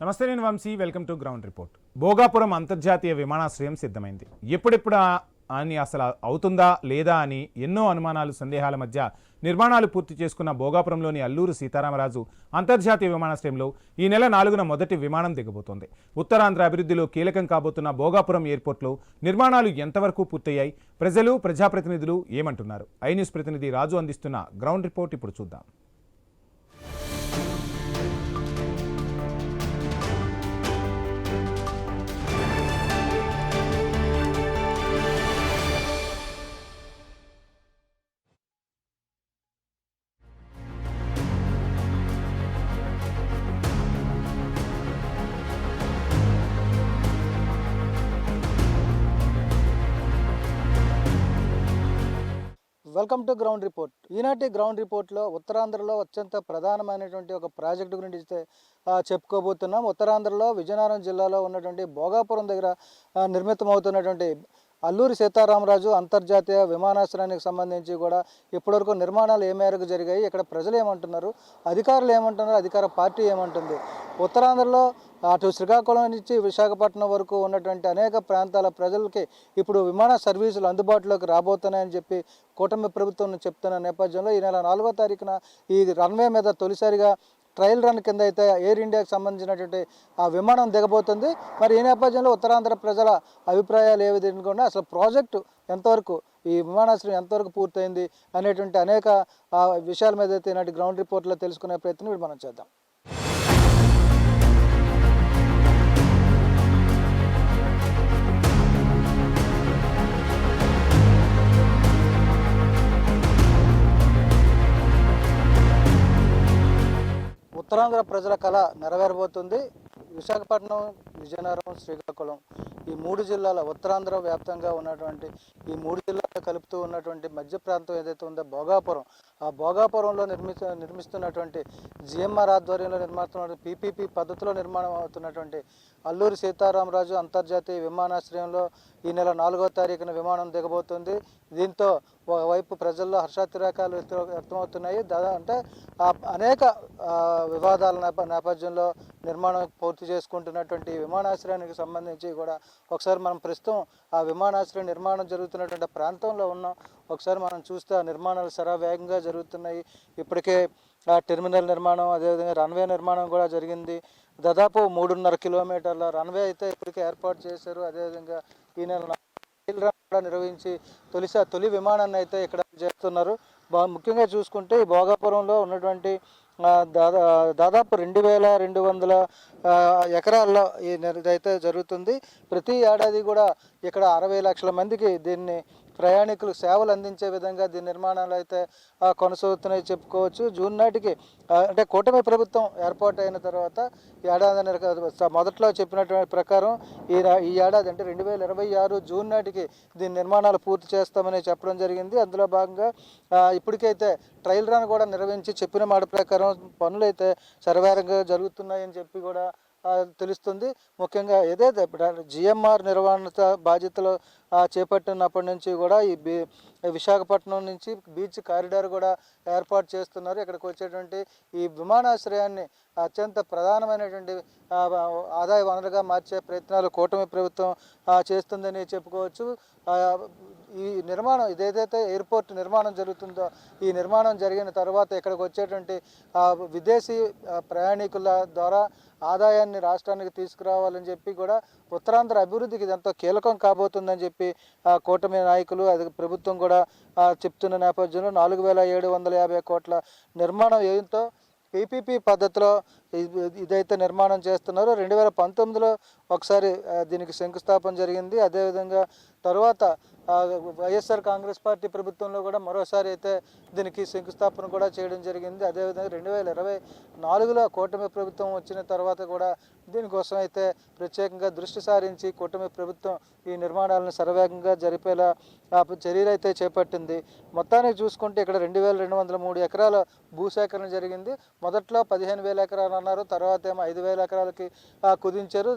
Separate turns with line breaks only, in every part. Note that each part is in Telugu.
నమస్తే, నేను Vamsi. Welcome to ground report. Bhogapuram అంతర్జాతీయ విమానాశ్రయం సిద్ధమైంది. ఎప్పుడెప్పుడు అని అసలు అవుతుందా లేదా అని ఎన్నో అనుమానాలు, సందేహాల మధ్య నిర్మాణాలు పూర్తి చేసుకున్న భోగాపురంలోని అల్లూరు సీతారామరాజు అంతర్జాతీయ విమానాశ్రయంలో ఈ నెల 4న మొదటి విమానం దిగబోతోంది. ఉత్తరాంధ్ర అభివృద్ధిలో కీలకం కాబోతున్న భోగాపురం ఎయిర్పోర్ట్లో నిర్మాణాలు ఎంతవరకు పూర్తయ్యాయి, ప్రజలు, ప్రజాప్రతినిధులు ఏమంటున్నారు? ఐ న్యూస్ ప్రతినిధి రాజు అందిస్తున్న గ్రౌండ్ రిపోర్ట్ ఇప్పుడు చూద్దాం.
Welcome to ground report. ఈనాటి గ్రౌండ్ రిపోర్ట్లో ఉత్తరాంధ్రలో అత్యంత ప్రధానమైనటువంటి ఒక ప్రాజెక్టు గురించి చెప్పుకోబోతున్నాం. ఉత్తరాంధ్రలో విజయనగరం జిల్లాలో ఉన్నటువంటి భోగాపురం దగ్గర నిర్మితమవుతున్నటువంటి అల్లూరి సీతారామరాజు అంతర్జాతీయ విమానాశ్రయానికి సంబంధించి కూడా ఇప్పటివరకు నిర్మాణాలు ఏ మేరకు జరిగాయి, ఇక్కడ ప్రజలు ఏమంటున్నారు, అధికారులు ఏమంటున్నారు, అధికార పార్టీ ఏమంటుంది, ఉత్తరాంధ్రలో అటు శ్రీకాకుళం నుంచి విశాఖపట్నం వరకు ఉన్నటువంటి అనేక ప్రాంతాల ప్రజలకి ఇప్పుడు విమాన సర్వీసులు అందుబాటులోకి రాబోతున్నాయని చెప్పి కూటమి ప్రభుత్వం చెప్తున్న నేపథ్యంలో ఈ నెల 4వ తారీఖున ఈ రన్వే మీద తొలిసారిగా ట్రయల్ రన్ కింద అయితే ఎయిర్ ఇండియాకి సంబంధించినటువంటి ఆ విమానం దిగబోతుంది. మరి ఈ నేపథ్యంలో ఉత్తరాంధ్ర ప్రజల అభిప్రాయాలు ఏ విధంగా ఉన్నాయి, అసలు ప్రాజెక్టు ఎంతవరకు, ఈ విమానాశ్రయం ఎంతవరకు పూర్తయింది అనేటువంటి అనేక విషయాల మీద అయితే ఈనాటి గ్రౌండ్ రిపోర్ట్లో తెలుసుకునే ప్రయత్నం ఇప్పుడు మనం చేద్దాం. ఉత్తరాంధ్ర ప్రజల కళ నెరవేరబోతుంది. విశాఖపట్నం, విజయనగరం, శ్రీకాకుళం ఈ 3 జిల్లాల ఉత్తరాంధ్ర వ్యాప్తంగా ఉన్నటువంటి ఈ 3 జిల్లాలు కలుపుతూ ఉన్నటువంటి మధ్య ప్రాంతం ఏదైతే ఉందో భోగాపురం, ఆ భోగాపురంలో నిర్మిస్తున్నటువంటి జిఎంఆర్ ఆధ్వర్యంలో నిర్మిస్తున్న పీపీపీ పద్ధతిలో నిర్మాణం అవుతున్నటువంటి అల్లూరి సీతారామరాజు అంతర్జాతీయ విమానాశ్రయంలో ఈ నెల 4వ తారీఖున విమానం దిగబోతుంది. దీంతో వైపు ప్రజల్లో హర్షాతిరేకాలు వ్యక్తమవుతున్నాయి. అంటే అనేక వివాదాల నేపథ్యంలో నిర్మాణం పూర్తి చేసుకుంటున్నటువంటి విమానాశ్రయానికి సంబంధించి కూడా ఒకసారి మనం ప్రస్తుతం ఆ విమానాశ్రయం నిర్మాణం జరుగుతున్నటువంటి ప్రాంతంలో ఉన్నాం. ఒకసారి మనం చూస్తే ఆ నిర్మాణాలు శరవేగంగా జరుగుతున్నాయి. ఇప్పటికే ఆ టెర్మినల్ నిర్మాణం, అదేవిధంగా రన్వే నిర్మాణం కూడా జరిగింది. దాదాపు 3.5 కిలోమీటర్ల రన్వే అయితే ఇప్పటికే ఏర్పాటు చేశారు. అదేవిధంగా ఈ నెల కూడా నిర్వహించి తొలి విమానాన్ని అయితే ఇక్కడ చేస్తున్నారు. ముఖ్యంగా చూసుకుంటే ఈ భోగాపురంలో ఉన్నటువంటి దాదాపు 2200 ఎకరాల్లో ఇదైతే జరుగుతుంది. ప్రతి ఏడాది కూడా ఇక్కడ 60 లక్షల మందికి దీన్ని ప్రయాణికులు సేవలు అందించే విధంగా దీని నిర్మాణాలు అయితే కొనసాగుతున్నాయి చెప్పుకోవచ్చు. జూన్ నాటికి అంటే కూటమి ప్రభుత్వం ఏర్పాటు అయిన తర్వాత ఏడాది మొదట్లో చెప్పినటువంటి ప్రకారం ఈ ఏడాది అంటే 2026 జూన్ నాటికి దీని నిర్మాణాలు పూర్తి చేస్తామని చెప్పడం జరిగింది. అందులో భాగంగా ఇప్పటికైతే ట్రయల్ రన్ కూడా నిర్వహించి చెప్పిన మాట ప్రకారం పనులు అయితే శరవేగంగా జరుగుతున్నాయని చెప్పి కూడా తెలుస్తుంది. ముఖ్యంగా ఏదైతే జిఎంఆర్ నిర్వహణ బాధ్యతలు చేపట్టినప్పటి నుంచి కూడా ఈ విశాఖపట్నం నుంచి బీచ్ కారిడార్ కూడా ఏర్పాటు చేస్తున్నారు. ఇక్కడికి వచ్చేటువంటి ఈ విమానాశ్రయాన్ని అత్యంత ప్రధానమైనటువంటి ఆదాయ వనరుగా మార్చే ప్రయత్నాలు కూటమి ప్రభుత్వం చేస్తుందని చెప్పుకోవచ్చు. ఈ నిర్మాణం ఇదేదైతే ఎయిర్పోర్ట్ నిర్మాణం జరుగుతుందో ఈ నిర్మాణం జరిగిన తర్వాత ఇక్కడికి వచ్చేటువంటి విదేశీ ప్రయాణికుల ద్వారా ఆదాయాన్ని రాష్ట్రానికి తీసుకురావాలని చెప్పి కూడా ఉత్తరాంధ్ర అభివృద్ధికి ఎంతో కీలకం కాబోతుందని చెప్పి కూటమి నాయకులు అది ప్రభుత్వం కూడా చెప్తున్న నేపథ్యంలో 4750 కోట్ల నిర్మాణం ఏంతో పీపీపీ పద్ధతిలో ఇదైతే నిర్మాణం చేస్తున్నారు. 2019లో ఒకసారి దీనికి శంకుస్థాపన జరిగింది. అదేవిధంగా తర్వాత వైఎస్ఆర్ కాంగ్రెస్ పార్టీ ప్రభుత్వంలో కూడా మరోసారి అయితే దీనికి శంకుస్థాపన కూడా చేయడం జరిగింది. అదేవిధంగా 2024లో కూటమి ప్రభుత్వం వచ్చిన తర్వాత కూడా దీనికోసం అయితే ప్రత్యేకంగా దృష్టి సారించి కూటమి ప్రభుత్వం ఈ నిర్మాణాలను శరవేగంగా జరిపేలా చర్యలు అయితే చేపట్టింది. మొత్తానికి చూసుకుంటే ఇక్కడ 2203 ఎకరాల భూసేకరణ జరిగింది. మొదట్లో 15,000 ఎకరాలు అన్నారు. తర్వాత ఏమో 5,000 ఎకరాలకి కుదించారు.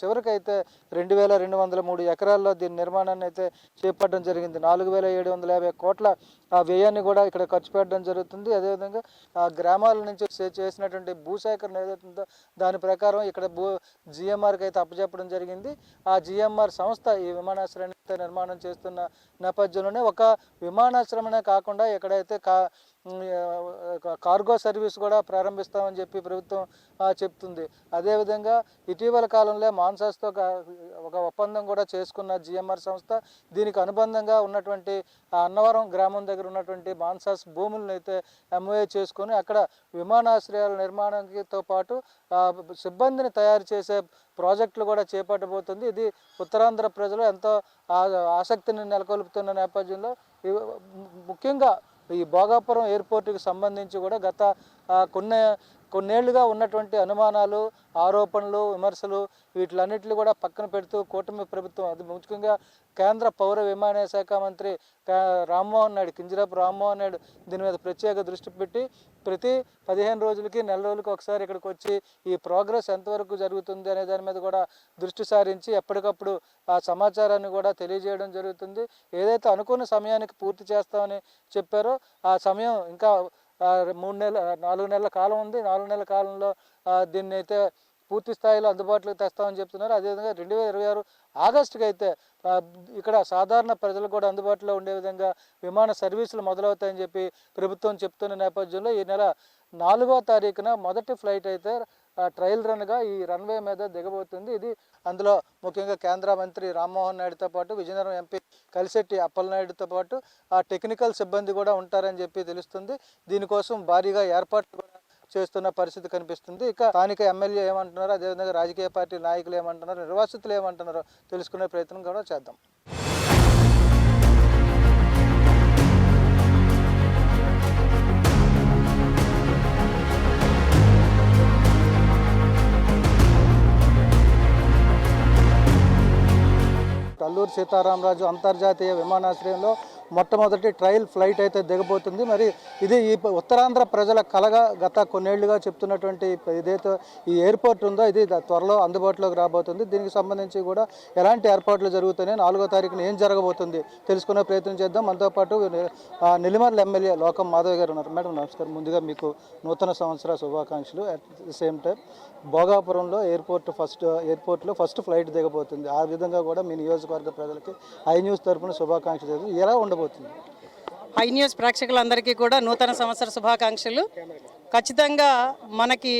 చివరికైతే 2,203 ఎకరాల్లో దీని నిర్మాణాన్ని అయితే చేపట్టడం జరిగింది. 4,750 కోట్ల వ్యయాన్ని కూడా ఇక్కడ ఖర్చు పెట్టడం జరుగుతుంది. అదేవిధంగా గ్రామాల నుంచి చేసినటువంటి భూసేకరణ ఏదైతుందో దాని ప్రకారం ఇక్కడ జిఎంఆర్కి అయితే అప్పచెప్పడం జరిగింది. ఆ జిఎంఆర్ సంస్థ ఈ విమానాశ్రయాన్ని నిర్మాణం చేస్తున్న నేపథ్యంలోనే ఒక విమానాశ్రయమే కాకుండా ఎక్కడైతే కార్గో సర్వీస్ కూడా ప్రారంభిస్తామని చెప్పి ప్రభుత్వం చెప్తుంది. అదేవిధంగా ఇటీవల కాలంలో మాన్సాస్తో ఒక ఒప్పందం కూడా చేసుకున్న జిఎంఆర్ సంస్థ దీనికి అనుబంధంగా ఉన్నటువంటి అన్నవరం గ్రామం దగ్గర ఉన్నటువంటి మాన్సాస్ భూములను అయితే ఎంఓఏ చేసుకొని అక్కడ విమానాశ్రయాల నిర్మాణంతో పాటు సిబ్బందిని తయారు చేసే ప్రాజెక్టులు కూడా చేపట్టబోతుంది. ఇది ఉత్తరాంధ్ర ప్రజలు ఎంతో ఆసక్తిని నెలకొల్పుతున్న నేపథ్యంలో ముఖ్యంగా ఈ భోగాపురం ఎయిర్పోర్టుకి సంబంధించి కూడా గత కొన్నేళ్లుగా ఉన్నటువంటి అనుమానాలు, ఆరోపణలు, విమర్శలు వీటిలన్నింటినీ కూడా పక్కన పెడుతూ కూటమి ప్రభుత్వం, అది ముఖ్యంగా కేంద్ర పౌర విమానయాన శాఖ మంత్రి రామ్మోహన్ నాయుడు, కింజరాపు రామ్మోహన్ నాయుడు దీని మీద ప్రత్యేక దృష్టి పెట్టి ప్రతి 15 రోజులకి, నెల రోజులకి ఒకసారి ఇక్కడికి వచ్చి ఈ ప్రోగ్రెస్ ఎంతవరకు జరుగుతుంది అనే దాని మీద కూడా దృష్టి సారించి ఎప్పటికప్పుడు ఆ సమాచారాన్ని కూడా తెలియజేయడం జరుగుతుంది. ఏదైతే అనుకున్న సమయానికి పూర్తి చేస్తామని చెప్పారో ఆ సమయం ఇంకా 4 నెలల కాలం ఉంది. 4 నెలల కాలంలో దీన్ని అయితే పూర్తి స్థాయిలో అందుబాటులోకి తెస్తామని చెప్తున్నారు. అదేవిధంగా 2026 ఆగస్టుకి అయితే ఇక్కడ సాధారణ ప్రజలు కూడా అందుబాటులో ఉండే విధంగా విమాన సర్వీసులు మొదలవుతాయని చెప్పి ప్రభుత్వం చెప్తున్న నేపథ్యంలో ఈ నెల 4వ తారీఖున మొదటి ఫ్లైట్ అయితే ట్రయల్ రన్గా ఈ రన్వే మీద దిగబోతుంది. ఇది అందులో ముఖ్యంగా కేంద్ర మంత్రి రామ్మోహన్ నాయుడుతో పాటు విజయనగరం ఎంపీ కలిశెట్టి అప్పలనాయుడుతో పాటు టెక్నికల్ సిబ్బంది కూడా ఉంటారని చెప్పి తెలుస్తుంది. దీనికోసం భారీగా ఏర్పాట్లు కూడా చేస్తున్న పరిస్థితి కనిపిస్తుంది. ఇక స్థానిక ఎమ్మెల్యే ఏమంటున్నారో, అదేవిధంగా రాజకీయ పార్టీ నాయకులు ఏమంటున్నారో, నిర్వాసితులు ఏమంటున్నారో తెలుసుకునే ప్రయత్నం కూడా చేద్దాం. అల్లూరి సీతారామరాజు అంతర్జాతీయ విమానాశ్రయంలో మొట్టమొదటి ట్రయల్ ఫ్లైట్ అయితే దిగబోతుంది. మరి ఇది ఈ ఉత్తరాంధ్ర ప్రజల కలగా గత కొన్నేళ్లుగా చెప్తున్నటువంటి ఏదైతే ఈ ఎయిర్పోర్ట్ ఉందో ఇది త్వరలో అందుబాటులోకి రాబోతుంది. దీనికి సంబంధించి కూడా ఎలాంటి ఏర్పాట్లు జరుగుతున్నాయి, 4వ తారీఖున ఏం జరగబోతుంది తెలుసుకునే ప్రయత్నం చేద్దాం. మనతో పాటు నెల్లిమర్ల ఎమ్మెల్యే లోకం మాధవ్ గారు ఉన్నారు. మేడం నమస్కారం. ముందుగా మీకు నూతన సంవత్సర శుభాకాంక్షలు. అట్ ది సేమ్ టైం భోగాపురంలో ఎయిర్పోర్ట్లో ఫస్ట్ ఫ్లైట్ దిగబోతుంది. ఆ విధంగా కూడా మీ నియోజకవర్గ ప్రజలకి ఐ న్యూస్ తరఫున శుభాకాంక్షలు. ఎలా ఉండబోతుంది?
ఐ న్యూస్ ప్రేక్షకులందరికీ కూడా నూతన సంవత్సర శుభాకాంక్షలు. ఖచ్చితంగా మనకి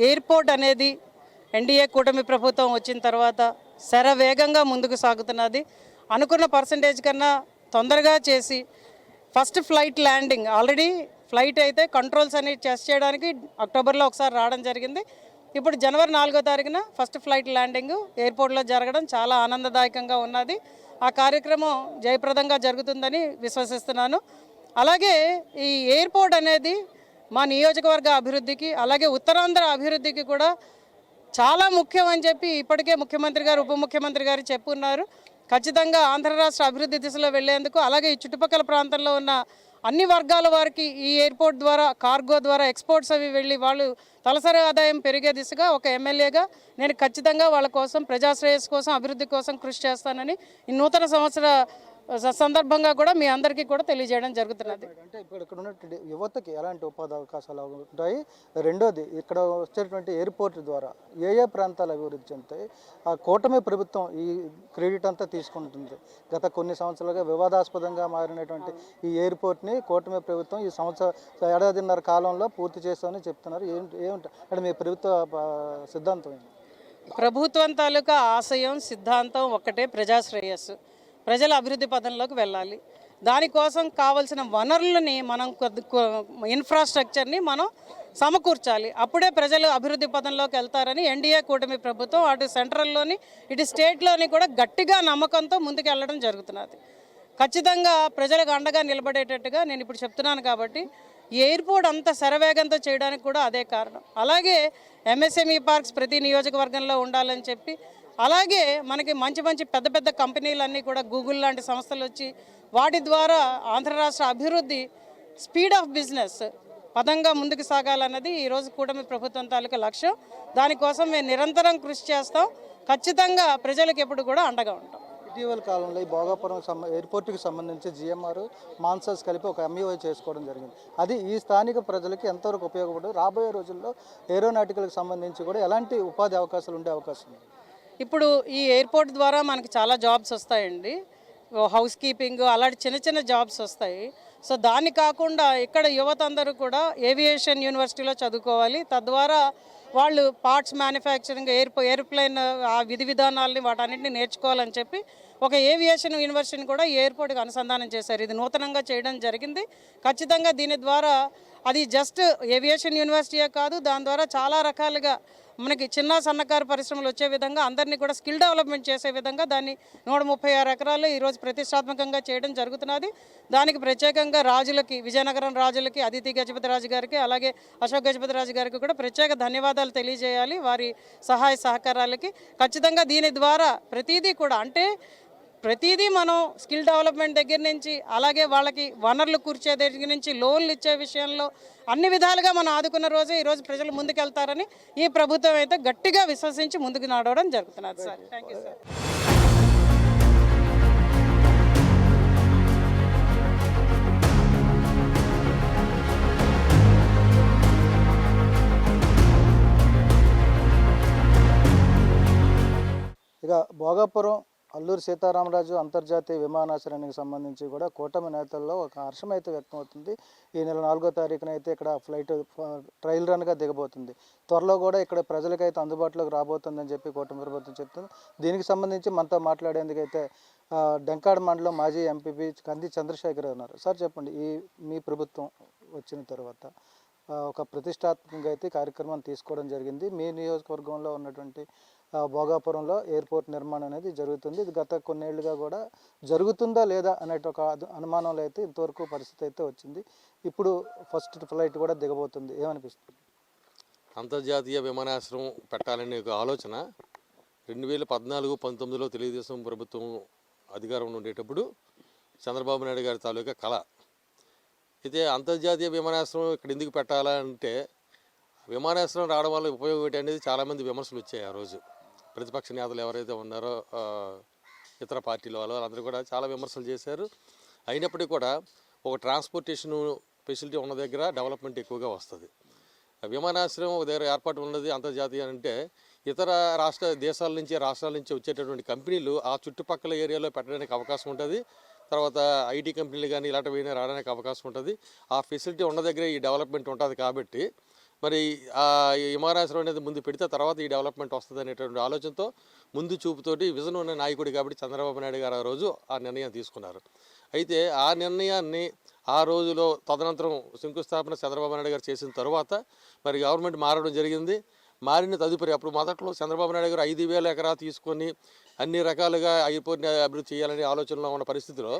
ఎయిర్పోర్ట్ అనేది ఎన్డీఏ కూటమి ప్రభుత్వం వచ్చిన తర్వాత శరవేగంగా ముందుకు సాగుతున్నది. అనుకున్న పర్సంటేజ్ కన్నా తొందరగా చేసి first flight landing already flight అయితే కంట్రోల్స్ అనేవి టెస్ట్ చేయడానికి అక్టోబర్లో ఒకసారి రావడం జరిగింది. ఇప్పుడు జనవరి 4వ తారీఖున ఫస్ట్ ఫ్లైట్ ల్యాండింగ్ ఎయిర్పోర్ట్లో జరగడం చాలా ఆనందదాయకంగా ఉన్నది. ఆ కార్యక్రమం జయప్రదంగా జరుగుతుందని విశ్వసిస్తున్నాను. అలాగే ఈ ఎయిర్పోర్ట్ అనేది మా నియోజకవర్గ అభివృద్ధికి, అలాగే ఉత్తరాంధ్ర అభివృద్ధికి కూడా చాలా ముఖ్యం అని చెప్పి ఇప్పటికే ముఖ్యమంత్రి గారు, ఉప ముఖ్యమంత్రి గారు చెప్పున్నారు. ఖచ్చితంగా ఆంధ్ర రాష్ట్ర అభివృద్ధి దిశలో వెళ్లేందుకు, అలాగే ఈ చుట్టుపక్కల ప్రాంతంలో ఉన్న అన్ని వర్గాల వారికి ఈ ఎయిర్పోర్ట్ ద్వారా, కార్గో ద్వారా ఎక్స్పోర్ట్స్ అవి వెళ్ళి వాళ్ళు తలసరి ఆదాయం పెరిగే దిశగా ఒక ఎమ్మెల్యేగా నేను ఖచ్చితంగా వాళ్ళ కోసం, ప్రజాశ్రేయస్ కోసం, అభివృద్ధి కోసం కృషి చేస్తానని ఈ నూతన సంవత్సర సందర్భంగా కూడా మీ అందరికీ కూడా తెలియజేయడం జరుగుతున్నది.
అంటే ఇక్కడ ఉన్నటువంటి యువతకి ఎలాంటి ఉపాధి అవకాశాలు ఉంటాయి? రెండోది, ఇక్కడ వచ్చేటువంటి ఎయిర్పోర్ట్ ద్వారా ఏ ప్రాంతాలు అభివృద్ధి చెందుతాయి? ఆ కూటమి ప్రభుత్వం ఈ క్రెడిట్ అంతా తీసుకుంటుంది. గత కొన్ని సంవత్సరాలుగా వివాదాస్పదంగా మారినటువంటి ఈ ఎయిర్పోర్ట్ని కూటమి ప్రభుత్వం ఈ ఏడాదిన్నర కాలంలో పూర్తి చేస్తామని చెప్తున్నారు. ఏమిటి అంటే మీ ప్రభుత్వ సిద్ధాంతం ఏంటి?
ప్రభుత్వం తాలూకా ఆశయం, సిద్ధాంతం ఒక్కటే, ప్రజాశ్రేయస్సు. ప్రజల అభివృద్ధి పథంలోకి వెళ్ళాలి. దానికోసం కావాల్సిన వనరులని మనం ఇన్ఫ్రాస్ట్రక్చర్ని మనం సమకూర్చాలి. అప్పుడే ప్రజలు అభివృద్ధి పథంలోకి వెళ్తారని ఎన్డీఏ కూటమి ప్రభుత్వం అటు సెంట్రల్లోని ఇటు స్టేట్లోని కూడా గట్టిగా నమ్మకంతో ముందుకు వెళ్ళడం జరుగుతున్నది. ఖచ్చితంగా ప్రజలకు అండగా నిలబడేటట్టుగా నేను ఇప్పుడు చెప్తున్నాను. కాబట్టి ఈ ఎయిర్పోర్ట్ అంత శరవేగంతో చేయడానికి కూడా అదే కారణం. అలాగే ఎంఎస్ఎంఈ పార్క్స్ ప్రతి నియోజకవర్గంలో ఉండాలని చెప్పి, అలాగే మనకి మంచి మంచి పెద్ద పెద్ద కంపెనీలన్నీ కూడా గూగుల్ లాంటి సంస్థలు వచ్చి వాటి ద్వారా ఆంధ్ర రాష్ట్ర అభివృద్ధి, స్పీడ్ ఆఫ్ బిజినెస్, పదంగా ముందుకు సాగాలన్నది ఈరోజు కూటమి ప్రభుత్వం తాలూకా లక్ష్యం. దానికోసం మేము నిరంతరం కృషి చేస్తాం. ఖచ్చితంగా ప్రజలకు ఎప్పుడు కూడా అండగా ఉంటాం.
ఇటీవల కాలంలో ఈ భోగాపురం ఎయిర్పోర్ట్కి సంబంధించి జిఎంఆర్ మాన్సర్స్ కలిపి ఒక ఎంఈఓ చేసుకోవడం జరిగింది. అది ఈ స్థానిక ప్రజలకి ఎంతవరకు ఉపయోగపడదు? రాబోయే రోజుల్లో ఏరోనాటికల్కి సంబంధించి కూడా ఎలాంటి ఉపాధి అవకాశాలు ఉండే అవకాశం ఉంది?
ఇప్పుడు ఈ ఎయిర్పోర్ట్ ద్వారా మనకి చాలా జాబ్స్ వస్తాయండి. హౌస్ కీపింగ్ అలాంటి చిన్న చిన్న జాబ్స్ వస్తాయి. సో దాన్ని కాకుండా ఇక్కడ యువత అందరూ కూడా ఏవియేషన్ యూనివర్సిటీలో చదువుకోవాలి. తద్వారా వాళ్ళు పార్ట్స్ మ్యానుఫ్యాక్చరింగ్, ఎయిర్ప్లేన్ ఆ విధి విధానాలని వాటన్నింటినీ నేర్చుకోవాలని చెప్పి ఒక ఏవియేషన్ యూనివర్సిటీని కూడా ఈ ఎయిర్పోర్ట్కి అనుసంధానం చేశారు. ఇది నూతనంగా చేయడం జరిగింది. ఖచ్చితంగా దీని ద్వారా అది జస్ట్ ఏవియేషన్ యూనివర్సిటీయే కాదు, దాని ద్వారా చాలా రకాలుగా మనకి చిన్న సన్నకారు పరిశ్రమలు వచ్చే విధంగా అందరినీ కూడా స్కిల్ డెవలప్మెంట్ చేసే విధంగా దాన్ని 136 ఎకరాలు ఈరోజు ప్రతిష్టాత్మకంగా చేయడం జరుగుతున్నది. దానికి ప్రత్యేకంగా రాజులకి, విజయనగరం రాజులకి, అదితి గజపతి రాజు గారికి, అలాగే అశోక్ గజపతి రాజు గారికి కూడా ప్రత్యేక ధన్యవాదాలు తెలియజేయాలి. వారి సహాయ సహకారాలకి ఖచ్చితంగా దీని ద్వారా ప్రతిదీ కూడా అంటే ప్రతిదీ మనం స్కిల్ డెవలప్మెంట్ దగ్గర నుంచి అలాగే వాళ్ళకి వనరులు కూర్చే దగ్గర నుంచి లోన్లు ఇచ్చే విషయంలో అన్ని విధాలుగా మనం ఆదుకున్న రోజే ఈరోజు ప్రజలు ముందుకెళ్తారని ఈ ప్రభుత్వం అయితే గట్టిగా విశ్వసించి ముందుకు నడవడం జరుగుతున్నది సార్. Thank you sir.
ఇక భోగాపురం అల్లూరి సీతారామరాజు అంతర్జాతీయ విమానాశ్రయానికి సంబంధించి కూడా కూటమి నేతల్లో ఒక హర్షం అయితే వ్యక్తమవుతుంది. ఈ నెల 4వ తారీఖున అయితే ఇక్కడ ఫ్లైట్ ట్రయల్ రన్గా దిగబోతుంది. త్వరలో కూడా ఇక్కడ ప్రజలకైతే అందుబాటులోకి రాబోతుందని చెప్పి కూటమి ప్రభుత్వం చెప్తుంది. దీనికి సంబంధించి మనతో మాట్లాడేందుకైతే డెంకాడ్ మండలం మాజీ ఎంపీపీ కంది చంద్రశేఖర్ ఉన్నారు. సార్ చెప్పండి, మీ ప్రభుత్వం వచ్చిన తర్వాత ఒక ప్రతిష్టాత్మకంగా అయితే కార్యక్రమాన్ని తీసుకోవడం జరిగింది. మీ నియోజకవర్గంలో ఉన్నటువంటి భోగాపురంలో ఎయిర్పోర్ట్ నిర్మాణం అనేది జరుగుతుంది. ఇది గత కొన్నేళ్లుగా కూడా జరుగుతుందా లేదా అనే ఒక అనుమానంలో అయితే ఇంతవరకు పరిస్థితి అయితే వచ్చింది. ఇప్పుడు ఫస్ట్ ఫ్లైట్ కూడా దిగబోతుంది. ఏమనిపిస్తుంది?
అంతర్జాతీయ విమానాశ్రయం పెట్టాలనే ఒక ఆలోచన 2014-19లో తెలుగుదేశం ప్రభుత్వం అధికారంలో ఉండేటప్పుడు చంద్రబాబు నాయుడు గారి తాలూకా కళ. అయితే అంతర్జాతీయ విమానాశ్రయం ఇక్కడ ఎందుకు పెట్టాలంటే విమానాశ్రయం రావడం వల్ల ఉపయోగం ఏంటి అనేది చాలామంది విమర్శలు వచ్చాయి. ఆ రోజు ప్రతిపక్ష నేతలు ఎవరైతే ఉన్నారో ఇతర పార్టీల వాళ్ళందరూ కూడా చాలా విమర్శలు చేశారు. అయినప్పటికీ కూడా ఒక ట్రాన్స్పోర్టేషన్ ఫెసిలిటీ ఉన్న దగ్గర డెవలప్మెంట్ ఎక్కువగా వస్తుంది. విమానాశ్రయం ఒక దగ్గర ఏర్పాటు ఉన్నది అంతర్జాతీయ అంటే ఇతర దేశాల నుంచి రాష్ట్రాల నుంచి వచ్చేటటువంటి కంపెనీలు ఆ చుట్టుపక్కల ఏరియాలో పెట్టడానికి అవకాశం ఉంటుంది. తర్వాత ఐటీ కంపెనీలు కానీ ఇలాంటివి రావడానికి అవకాశం ఉంటుంది. ఆ ఫెసిలిటీ ఉన్న దగ్గర ఈ డెవలప్మెంట్ ఉంటుంది. కాబట్టి మరి ఆ విమానాశ్రయం అనేది ముందు పెడితే తర్వాత ఈ డెవలప్మెంట్ వస్తుంది అనేటువంటి ఆలోచనతో ముందు చూపుతోటి విజన్ ఉన్న నాయకుడు కాబట్టి చంద్రబాబు నాయుడు గారు ఆ రోజు ఆ నిర్ణయం తీసుకున్నారు. అయితే ఆ నిర్ణయాన్ని ఆ రోజులో తదనంతరం శంకుస్థాపన చంద్రబాబు నాయుడు గారు చేసిన తర్వాత మరి గవర్నమెంట్ మారడం జరిగింది. మారిన తదుపరి అప్పుడు మొదట్లో చంద్రబాబు నాయుడు గారు 5,000 ఎకరాలు తీసుకొని అన్ని రకాలుగా ఎయిర్పోర్ట్ని అభివృద్ధి చేయాలనే ఆలోచనలో ఉన్న పరిస్థితిలో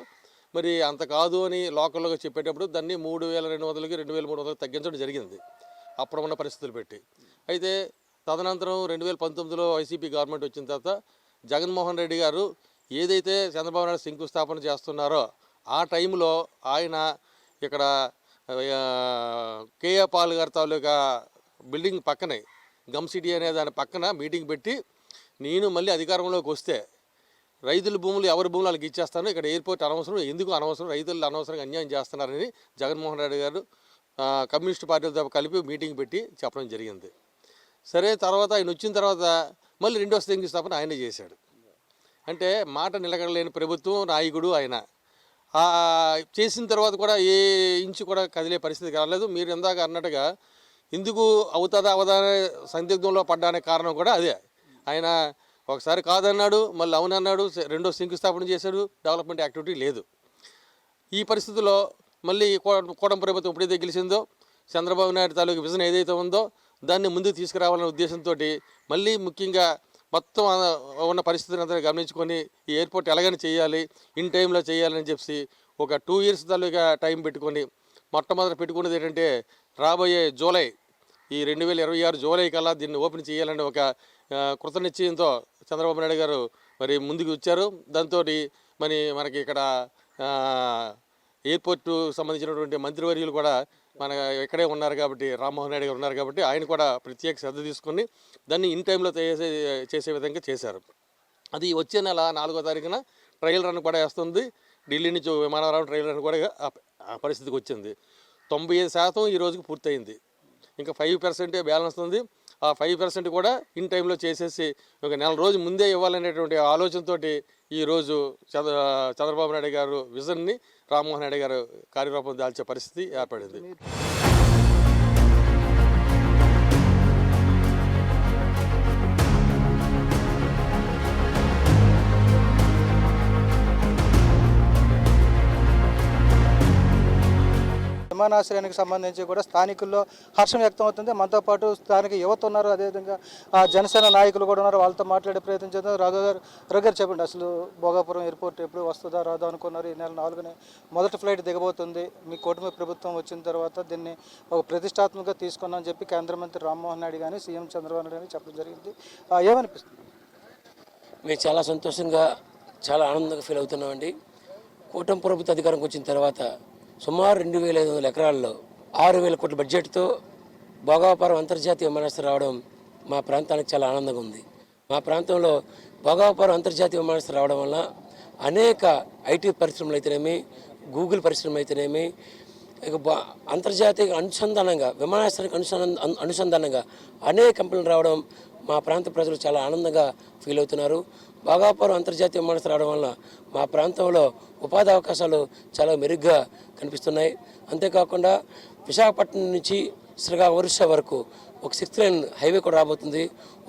మరి అంత కాదు అని లోకల్గా చెప్పేటప్పుడు దాన్ని 3,200కి 2,300కి తగ్గించడం జరిగింది అప్పుడు ఉన్న పరిస్థితులు పెట్టి. అయితే తదనంతరం 2019లో వైసీపీ గవర్నమెంట్ వచ్చిన తర్వాత జగన్మోహన్ రెడ్డి గారు ఏదైతే చంద్రబాబు నాయుడు శంకుస్థాపన చేస్తున్నారో ఆ టైంలో ఆయన ఇక్కడ కేఏ పాల్ గారి తాలూకా బిల్డింగ్ పక్కనే గమ్ సిటీ అనే దాని పక్కన మీటింగ్ పెట్టి నేను మళ్ళీ అధికారంలోకి వస్తే రైతుల భూములు ఎవరి భూములు వాళ్ళకి ఇచ్చేస్తాను, ఇక్కడ ఎయిర్పోర్ట్ అనవసరం, ఎందుకు అనవసరం, రైతులు అనవసరంగా అన్యాయం చేస్తున్నారని జగన్మోహన్ రెడ్డి గారు కమ్యూనిస్ట్ పార్టీలతో కలిపి మీటింగ్ పెట్టి చెప్పడం జరిగింది. సరే, తర్వాత ఆయన వచ్చిన తర్వాత మళ్ళీ రెండో శంకుస్థాపన ఆయనే చేశాడు. అంటే మాట నిలకడలేని ప్రభుత్వం నాయకుడు ఆయన. చేసిన తర్వాత కూడా ఏ ఇంచు కూడా కదిలే పరిస్థితి కాలేదు. మీరు ఇందాక అన్నట్టుగా ఎందుకు అవుతుందా అవదానే సందిగ్ధంలో పడ్డానికి కారణం కూడా అదే. ఆయన ఒకసారి కాదన్నాడు, మళ్ళీ అవునన్నాడు, రెండో శంకుస్థాపన చేశాడు, డెవలప్మెంట్ యాక్టివిటీ లేదు. ఈ పరిస్థితుల్లో మళ్ళీ కూటమి ప్రభుత్వం ఎప్పుడైతే గెలిచిందో చంద్రబాబు నాయుడు తాలూకు విజన్ ఏదైతే ఉందో దాన్ని ముందుకు తీసుకురావాలనే ఉద్దేశంతో మళ్ళీ ముఖ్యంగా మొత్తం ఉన్న పరిస్థితిని అంతా గమనించుకొని ఈ ఎయిర్పోర్ట్ ఎలాగైనా చేయాలి, ఇన్ టైంలో చేయాలని చెప్పి ఒక 2 years తాలూకా టైం పెట్టుకొని మొట్టమొదటి పెట్టుకున్నది ఏంటంటే రాబోయే జూలై, ఈ 2026 జూలై కల్లా దీన్ని ఓపెన్ చేయాలని ఒక కృతనిశ్చయంతో చంద్రబాబు నాయుడు గారు మరి ముందుకు వచ్చారు. దాంతో మనకి ఇక్కడ ఎయిర్పోర్టు సంబంధించినటువంటి మంత్రివర్యులు కూడా మన ఇక్కడే ఉన్నారు కాబట్టి, రామ్మోహన్ రెడ్డి గారు ఉన్నారు కాబట్టి ఆయన కూడా ప్రత్యేక శ్రద్ధ తీసుకుని దాన్ని ఇన్ టైంలో చేసే విధంగా చేశారు. అది వచ్చే నెల 4వ తారీఖున ట్రయల్ రన్ కూడా వేస్తుంది. ఢిల్లీ నుంచి విమానాలు ట్రయల్ రన్ కూడా ఆ పరిస్థితికి వచ్చింది. 95% ఈ రోజుకి పూర్తయింది. ఇంకా 5% బ్యాలెన్స్ ఉంది. ఆ 5% కూడా ఇన్ టైంలో చేసేసి ఒక నెల రోజు ముందే ఇవ్వాలనేటువంటి ఆలోచనతో ఈరోజు చంద్రబాబు నాయుడు గారు విజన్ని రామ్మోహన్ రెడ్డి గారు కార్యరూపం దాల్చే పరిస్థితి ఏర్పడింది.
విమానాశ్రయానికి సంబంధించి కూడా స్థానికుల్లో హర్షం వ్యక్తం అవుతుంది. మనతో పాటు స్థానిక యువత ఉన్నారు, అదేవిధంగా జనసేన నాయకులు కూడా ఉన్నారు. వాళ్ళతో మాట్లాడే ప్రయత్నం చేద్దాం. రఘు గారు చెప్పండి, అసలు భోగాపురం ఎయిర్పోర్ట్ ఎప్పుడు వస్తుందా రాదా అనుకున్నారు? ఈ నెల 4న మొదటి ఫ్లైట్ దిగబోతుంది. మీ కూటమి ప్రభుత్వం వచ్చిన తర్వాత దీన్ని ఒక ప్రతిష్టాత్మకంగా తీసుకున్నామని చెప్పి కేంద్ర మంత్రి రామ్మోహన్ నాయుడు కానీ సీఎం చంద్రబాబు నాయుడు కానీ చెప్పడం జరిగింది. ఏమనిపిస్తుంది?
మేము చాలా సంతోషంగా, చాలా ఆనందంగా ఫీల్ అవుతున్నామండి. కూటమి ప్రభుత్వ అధికారంకి వచ్చిన తర్వాత సుమారు 2,500 ఎకరాల్లో 6,000 కోట్ల బడ్జెట్తో భోగాపురం అంతర్జాతీయ విమానాశ్రయం రావడం మా ప్రాంతానికి చాలా ఆనందంగా ఉంది. మా ప్రాంతంలో భోగాపురం అంతర్జాతీయ విమానాశ్రయం రావడం వల్ల అనేక ఐటీ పరిశ్రమలు అయితేనేమి, గూగుల్ పరిశ్రమలు అయితేనేమి, ఇక అంతర్జాతీయ అనుసంధానంగా విమానాశ్రయానికి అనుసంధానంగా అనేక కంపెనీలు రావడం మా ప్రాంత ప్రజలు చాలా ఆనందంగా ఫీల్ అవుతున్నారు. భోగాపురం అంతర్జాతీయ విమానాశ్రయం రావడం వల్ల మా ప్రాంతంలో ఉపాధి అవకాశాలు చాలా మెరుగ్గా కనిపిస్తున్నాయి. అంతేకాకుండా విశాఖపట్నం నుంచి శ్రీకాకుళం ఒరిస్సా వరకు ఒక 6 లైన్ హైవే కూడా రాబోతుంది.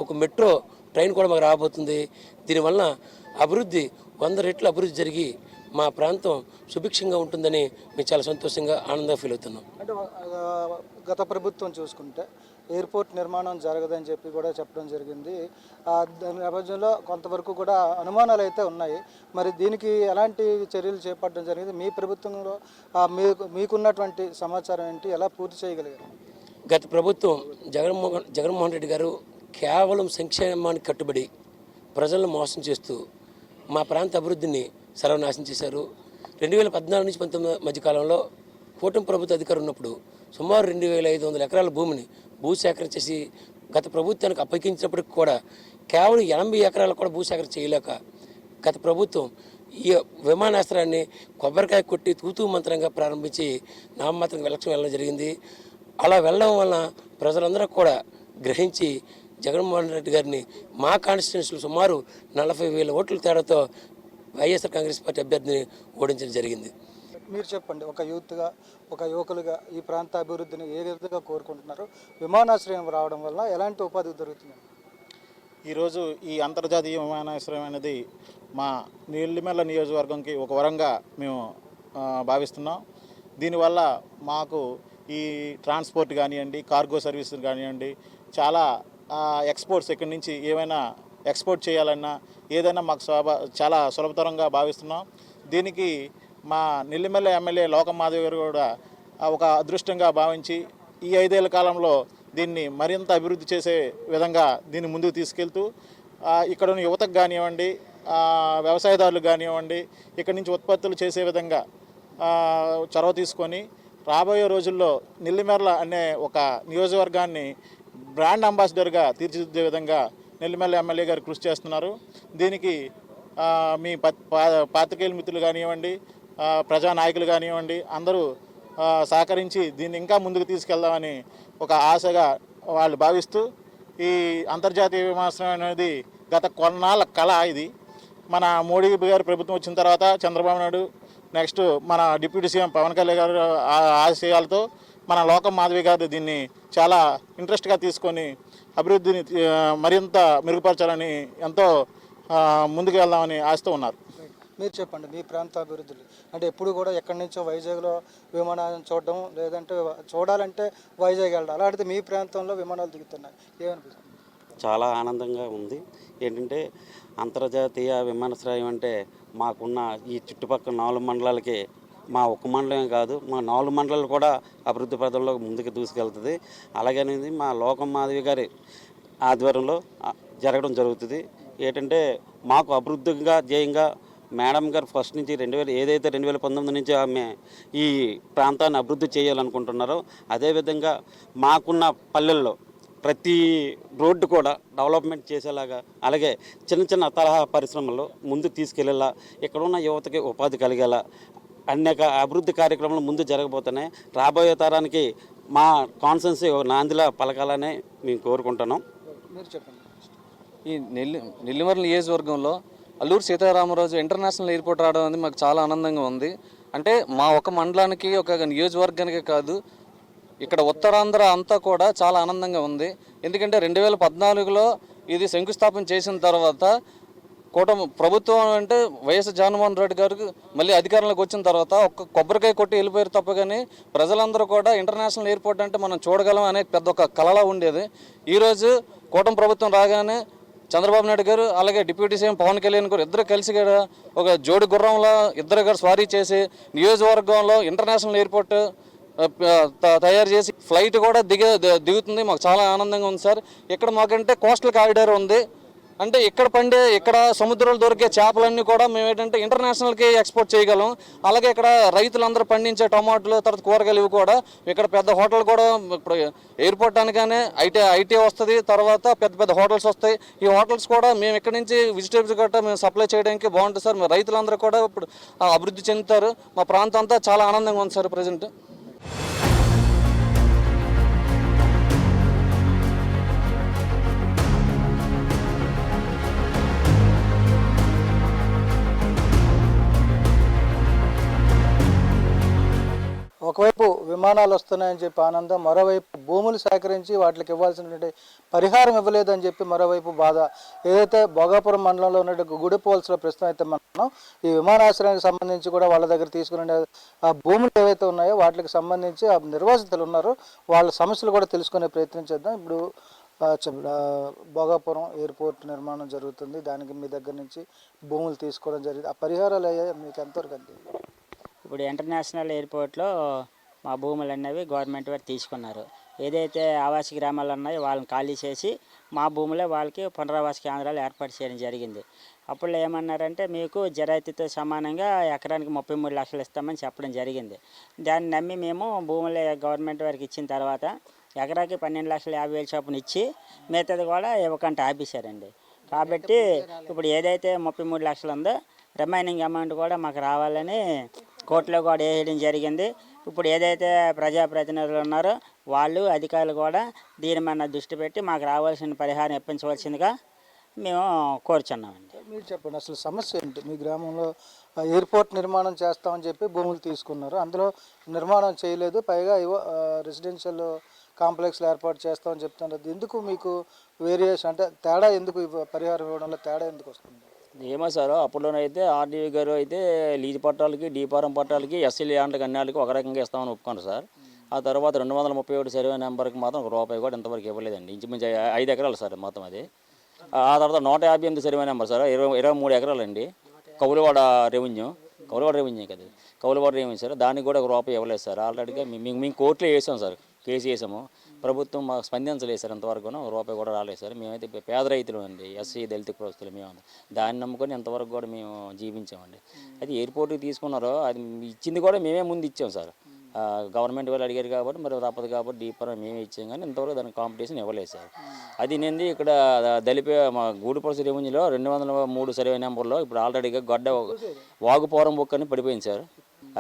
ఒక మెట్రో ట్రైన్ కూడా మాకు రాబోతుంది. దీనివల్ల అభివృద్ధి 100 రెట్లు అభివృద్ధి జరిగి మా ప్రాంతం సుభిక్షంగా ఉంటుందని మేము చాలా సంతోషంగా ఆనందంగా ఫీల్ అవుతున్నాం.
అంటే గత ప్రభుత్వం చూసుకుంటే ఎయిర్పోర్ట్ నిర్మాణం జరగదని చెప్పి కూడా చెప్పడం జరిగింది. దాని నేపథ్యంలో కొంతవరకు కూడా అనుమానాలు అయితే ఉన్నాయి. మరి దీనికి ఎలాంటి చర్యలు చేపట్టడం జరిగింది? మీ ప్రభుత్వంలో మీకున్నటువంటి సమాచారం ఏంటి? ఎలా పూర్తి చేయగలిగారు?
గత ప్రభుత్వం జగన్మోహన్ రెడ్డి గారు కేవలం సంక్షేమానికి కట్టుబడి ప్రజలను మోసం చేస్తూ మా ప్రాంత అభివృద్ధిని సర్వనాశనం చేశారు. 2014 నుంచి 19 మధ్యకాలంలో కూటమి ప్రభుత్వ అధికారం ఉన్నప్పుడు సుమారు 2,500 ఎకరాల భూమిని భూసేకరణ చేసి గత ప్రభుత్వానికి అప్పగించినప్పటికి కూడా కేవలం 80 ఎకరాలు కూడా భూసేకరణ చేయలేక గత ప్రభుత్వం ఈ విమానాశ్రయాన్ని కొబ్బరికాయ కొట్టి తూతూ మంత్రంగా ప్రారంభించి నామమాత్రంగా ఎలక్షన్ వెళ్ళడం జరిగింది. అలా వెళ్ళడం వలన ప్రజలందరూ కూడా గ్రహించి జగన్మోహన్ రెడ్డి గారిని మా కాన్స్టిట్యున్సీలో సుమారు 40,000 ఓట్ల తేడాతో వైఎస్ఆర్ కాంగ్రెస్ పార్టీ అభ్యర్థిని ఓడించడం జరిగింది.
మీరు చెప్పండి, ఒక యూత్గా, ఒక యువకులుగా ఈ ప్రాంత అభివృద్ధిని ఏ విధంగా కోరుకుంటున్నారు? విమానాశ్రయం రావడం వల్ల ఎలాంటి ఉపాధి దొరుకుతుంది?
ఈరోజు ఈ అంతర్జాతీయ విమానాశ్రయం అనేది మా నెల్లిమర్ల నియోజకవర్గంకి ఒక వరంగా మేము భావిస్తున్నాం. దీనివల్ల మాకు ఈ ట్రాన్స్పోర్ట్ కానివ్వండి, కార్గో సర్వీసులు కానివ్వండి, చాలా ఎక్స్పోర్ట్స్ ఇక్కడి నుంచి ఏమైనా ఎక్స్పోర్ట్ చేయాలన్నా ఏదైనా మాకు చాలా సులభతరంగా భావిస్తున్నాం. దీనికి మా నెల్లిమర్ల ఎమ్మెల్యే లోకం మాధవ్ గారు కూడా ఒక అదృష్టంగా భావించి ఈ 5 ఏళ్ల కాలంలో దీన్ని మరింత అభివృద్ధి చేసే విధంగా దీన్ని ముందుకు తీసుకెళ్తూ ఇక్కడ ఉన్న యువతకు కానివ్వండి, వ్యవసాయదారులకు కానివ్వండి, ఇక్కడి నుంచి ఉత్పత్తులు చేసే విధంగా చొరవ తీసుకొని రాబోయే రోజుల్లో నెల్లిమర్ల అనే ఒక నియోజకవర్గాన్ని బ్రాండ్ అంబాసిడర్గా తీర్చిదిద్దే విధంగా నెల్లిమర్ల ఎమ్మెల్యే గారు కృషి చేస్తున్నారు. దీనికి మీ పాత్రికేయుల మిత్రులు కానివ్వండి, ప్రజానాయకులు కానివ్వండి, అందరూ సహకరించి దీన్ని ఇంకా ముందుకు తీసుకెళ్దామని ఒక ఆశగా వాళ్ళు భావిస్తూ ఈ అంతర్జాతీయ విమానాశ్రయం అనేది గత కొన్నాళ్ళ కళ. ఇది మన మోడీ గారు ప్రభుత్వం వచ్చిన తర్వాత చంద్రబాబు నాయుడు, నెక్స్ట్ మన డిప్యూటీ సీఎం పవన్ కళ్యాణ్ గారు ఆశయాలతో మన లోకం మాధవి గారు దీన్ని చాలా ఇంట్రెస్ట్గా తీసుకొని అభివృద్ధిని మరింత మెరుగుపరచాలని ఎంతో ముందుకు వెళ్దామని ఆశతో ఉన్నారు.
మీరు చెప్పండి, మీ ప్రాంత అభివృద్ధులు అంటే ఎప్పుడు కూడా ఎక్కడి నుంచో వైజాగ్లో విమానాలను చూడడం, లేదంటే చూడాలంటే వైజాగ్ వెళ్ళడం, అలాంటిది మీ ప్రాంతంలో విమానాలు దిగుతున్నాయి, ఏమనిపిస్తుంది?
చాలా ఆనందంగా ఉంది. ఏంటంటే అంతర్జాతీయ విమానాశ్రయం అంటే మాకున్న ఈ చుట్టుపక్కల 4 మండలాలకి, మా ఒక్క మండలమే కాదు, మా 4 మండలాలు కూడా అభివృద్ధి పదంలో ముందుకు దూసుకెళ్తుంది. అలాగనేది మా లోకం మాధవి గారి ఆధ్వర్యంలో జరగడం జరుగుతుంది. ఏంటంటే మాకు అభివృద్ధిగా ధ్యేయంగా మేడం గారు ఫస్ట్ నుంచి 2019 నుంచి ఆమె ఈ ప్రాంతాన్ని అభివృద్ధి చేయాలనుకుంటున్నారో అదేవిధంగా మాకున్న పల్లెల్లో ప్రతి రోడ్డు కూడా డెవలప్మెంట్ చేసేలాగా, అలాగే చిన్న చిన్న తరహా పరిశ్రమల్లో ముందు తీసుకెళ్లేలా, ఇక్కడ ఉన్న యువతకి ఉపాధి కలిగేలా అనేక అభివృద్ధి కార్యక్రమాలు ముందు జరగబోతున్నాయి. రాబోయే తరానికి మా కాన్సెన్సీ నాందిలా పలకాలని మేము కోరుకుంటున్నాం.
మీరు చెప్పండి.
ఈ నెల్లిమర్ల నియోజకవర్గంలో అల్లూరు సీతారామరాజు ఇంటర్నేషనల్ ఎయిర్పోర్ట్ రావడం అనేది మాకు చాలా ఆనందంగా ఉంది. అంటే మా ఒక మండలానికి ఒక నియోజకవర్గానికే కాదు, ఇక్కడ ఉత్తరాంధ్ర అంతా కూడా చాలా ఆనందంగా ఉంది. ఎందుకంటే 2014లో ఇది శంకుస్థాపన చేసిన తర్వాత కూటమి ప్రభుత్వం అంటే వైఎస్ జగన్మోహన్ రెడ్డి గారికి మళ్ళీ అధికారంలోకి వచ్చిన తర్వాత ఒక్క కొబ్బరికాయ కొట్టి వెళ్ళిపోయారు తప్ప కానీ ప్రజలందరూ కూడా ఇంటర్నేషనల్ ఎయిర్పోర్ట్ అంటే మనం చూడగలం అనే పెద్ద ఒక కలలా ఉండేది. ఈరోజు కూటమి ప్రభుత్వం రాగానే చంద్రబాబు నాయుడు గారు అలాగే డిప్యూటీ సీఎం పవన్ కళ్యాణ్ గారు ఇద్దరు కలిసి కూడా ఒక జోడి గుర్రంలో ఇద్దరు గారు స్వారీ చేసి నియోజకవర్గంలో ఇంటర్నేషనల్ ఎయిర్పోర్ట్ తయారు చేసి ఫ్లైట్ కూడా దిగుతుంది. మాకు చాలా ఆనందంగా ఉంది సార్. ఇక్కడ మాకంటే కోస్టల్ కారిడార్ ఉంది. అంటే ఇక్కడ సముద్రంలో దొరికే చేపలన్నీ కూడా మేము ఏంటంటే ఇంటర్నేషనల్కి ఎక్స్పోర్ట్ చేయగలం. అలాగే ఇక్కడ రైతులందరూ పండించే టమాటాలు తర్వాత కూరగాయలు ఇవి కూడా ఇక్కడ పెద్ద హోటల్ కూడా ఇప్పుడు ఎయిర్పోర్ట్ అనగానే ఐటీ వస్తుంది, తర్వాత పెద్ద పెద్ద హోటల్స్ వస్తాయి. ఈ హోటల్స్ కూడా మేము ఇక్కడ నుంచి వెజిటేబుల్స్ గట్రా మేము సప్లై చేయడానికి బాగుంటుంది సార్. రైతులందరూ కూడా ఇప్పుడు అభివృద్ధి చెందుతారు. మా ప్రాంతం అంతా చాలా ఆనందంగా ఉంది సార్ ప్రజెంట్.
ఒకవైపు విమానాలు వస్తున్నాయని చెప్పి ఆనందం, మరోవైపు భూములు సేకరించి వాటికి ఇవ్వాల్సినటువంటి పరిహారం ఇవ్వలేదని చెప్పి మరోవైపు బాధ. ఏదైతే భోగాపురం మండలంలో ఉన్నటువంటి గుడిపోల్స్లో ప్రస్తుతం అయితే మనం ఈ విమానాశ్రయానికి సంబంధించి కూడా వాళ్ళ దగ్గర తీసుకునే ఆ భూములు ఏవైతే ఉన్నాయో వాటికి సంబంధించి ఆ నిర్వాసితులు ఉన్నారో వాళ్ళ సమస్యలు కూడా తెలుసుకునే ప్రయత్నం చేద్దాం. ఇప్పుడు భోగాపురం ఎయిర్పోర్ట్ నిర్మాణం జరుగుతుంది, దానికి మీ దగ్గర నుంచి భూములు తీసుకోవడం జరిగింది. ఆ పరిహారాలు అయ్యాయి మీకు ఎంతవరకు అంది?
ఇప్పుడు ఇంటర్నేషనల్ ఎయిర్పోర్ట్లో మా భూములు అనేవి గవర్నమెంట్ వారు తీసుకున్నారు. ఏదైతే ఆవాస గ్రామాలు ఉన్నాయో వాళ్ళని ఖాళీ చేసి మా భూములే వాళ్ళకి పునరావాస కేంద్రాలు ఏర్పాటు చేయడం జరిగింది. అప్పుడు ఏమన్నారంటే మీకు జరాయితీతో సమానంగా ఎకరానికి 33 లక్షలు ఇస్తామని చెప్పడం జరిగింది. దాన్ని నమ్మి మేము భూములు గవర్నమెంట్ వారికి ఇచ్చిన తర్వాత ఎకరాకి 12,50,000 చొప్పున ఇచ్చి మిగతాది కూడా ఇవ్వకంటే ఆపేశారండి. కాబట్టి ఇప్పుడు ఏదైతే 33 లక్షలు ఉందో రిమైనింగ్ అమౌంట్ కూడా మాకు రావాలని కోర్టులో కూడా వేయడం జరిగింది. ఇప్పుడు ఏదైతే ప్రజాప్రతినిధులు ఉన్నారో వాళ్ళు అధికారులు కూడా దీని మన దృష్టి పెట్టి మాకు రావాల్సిన పరిహారం ఇప్పించవలసిందిగా మేము కోరుచున్నామండి.
మీరు చెప్పండి, అసలు సమస్య ఏంటి? మీ గ్రామంలో ఎయిర్పోర్ట్ నిర్మాణం చేస్తామని చెప్పి భూములు తీసుకున్నారు, అందులో నిర్మాణం చేయలేదు, పైగా రెసిడెన్షియల్ కాంప్లెక్స్లు ఏర్పాటు చేస్తామని చెప్తున్నారు. ఎందుకు మీకు వేరియేషన్ అంటే తేడా ఎందుకు? పరిహారం ఇవ్వడంలో తేడా ఎందుకు వస్తుంది?
ఏమో సార్, అప్పుడునైతే ఆర్డీవీ గారు అయితే లీజు పట్టాలకి డీపారం పట్టాలకి ఎస్సీ ల్యాండ్లకి అన్నిటికి ఒక రకంగా ఇస్తామని ఒప్పుకున్నారు సార్. ఆ తర్వాత 231 సర్వే నెంబర్కి మాత్రం ₹1 కూడా ఇంతవరకు ఇవ్వలేదండి. ఇంచుమించు 5 ఎకరాలు సార్ మొత్తం అది. ఆ తర్వాత 158 సర్వే నెంబర్ సార్, 23 ఎకరాలండి. కౌలువాడ రెవెన్యూ కదా, కౌలువాడ రెవెన్యూ సార్, దానికి కూడా ₹1 ఇవ్వలేదు సార్. ఆల్రెడీగా మేము కోర్టులో వేసాం సార్, కేసు వేసాము. ప్రభుత్వం మాకు స్పందించలేదు సార్, ఇంతవరకు ₹1 కూడా రాలేదు సార్. మేమైతే పేద రైతులు అండి, ఎస్సీ దళిత కులస్తులు మేము. దాన్ని నమ్ముకొని ఇంతవరకు కూడా మేము జీవించామండి. అది ఎయిర్పోర్ట్కి తీసుకున్నారో అది ఇచ్చింది కూడా మేమే ముందు ఇచ్చాం సార్. గవర్నమెంట్ వాళ్ళు అడిగారు కాబట్టి మరి తప్పదు కాబట్టి డీపర్ మేమే ఇచ్చాం, కానీ ఇంతవరకు దానికి కాంపిటీషన్ ఇవ్వలేదు సార్. అది నేను ఇక్కడ మా గూడిపల్సి రెవెన్యూలో 203 సర్వే నెంబర్లో ఇప్పుడు ఆల్రెడీగా వాగుపోరం బుక్ అని పడిపోయింది సార్.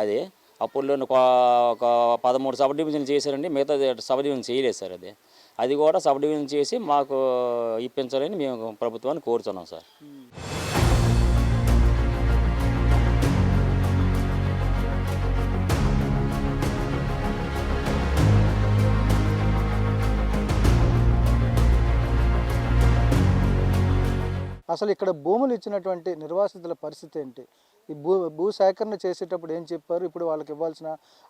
అది అప్పుడులో ఒక 13 సబ్ డివిజన్లు చేశారండి, మిగతా సబ్ డివిజన్ చేయలేదు సార్. అది కూడా సబ్ డివిజన్ చేసి మాకు ఇప్పించాలని మేము ప్రభుత్వాన్ని కోరుతున్నాం సార్.
అసలు ఇక్కడ భూములు ఇచ్చినటువంటి నిర్వాసితుల పరిస్థితి ఏంటి? ఈ భూ సేకరణ చేసేటప్పుడు ఏం చెప్పారు? ఇప్పుడు వాళ్ళకి ఇవ్వాల్సిన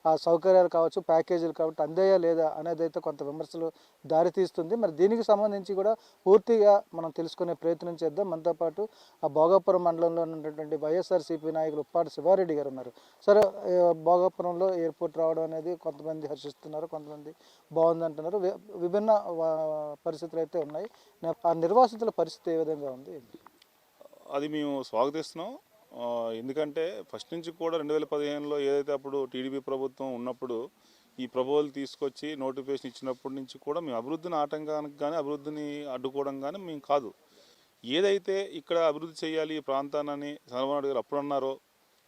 ఆ సౌకర్యాలు కావచ్చు, ప్యాకేజీలు కాబట్టి అందాయా లేదా అనేది అయితే కొంత విమర్శలు దారితీస్తుంది. మరి దీనికి సంబంధించి కూడా పూర్తిగా మనం తెలుసుకునే ప్రయత్నం చేద్దాం. మనతో పాటు ఆ భోగాపురం మండలంలో ఉన్నటువంటి వైఎస్ఆర్సీపీ నాయకులు ఉప్పాటి శివారెడ్డి గారు ఉన్నారు. సరే, భోగాపురంలో ఎయిర్పోర్ట్ రావడం అనేది కొంతమంది హర్షిస్తున్నారు, కొంతమంది బాగుందంటున్నారు. విభిన్న పరిస్థితులు అయితే ఉన్నాయి. ఆ నిర్వాసితుల పరిస్థితి ఏ విధంగా ఉంది?
అది మేము స్వాగతిస్తున్నాం. ఎందుకంటే ఫస్ట్ నుంచి కూడా 2015లో ఏదైతే అప్పుడు టీడీపీ ప్రభుత్వం ఉన్నప్పుడు ఈ ప్రపోజల్ తీసుకొచ్చి నోటిఫికేషన్ ఇచ్చినప్పటి నుంచి కూడా మేము అభివృద్ధిని ఆటంకానికి కానీ అభివృద్ధిని అడ్డుకోవడం కానీ మేము కాదు. ఏదైతే ఇక్కడ అభివృద్ధి చేయాలి ఈ ప్రాంతాన్ని చంద్రబాబు నాయుడు గారు అప్పుడు అన్నారో,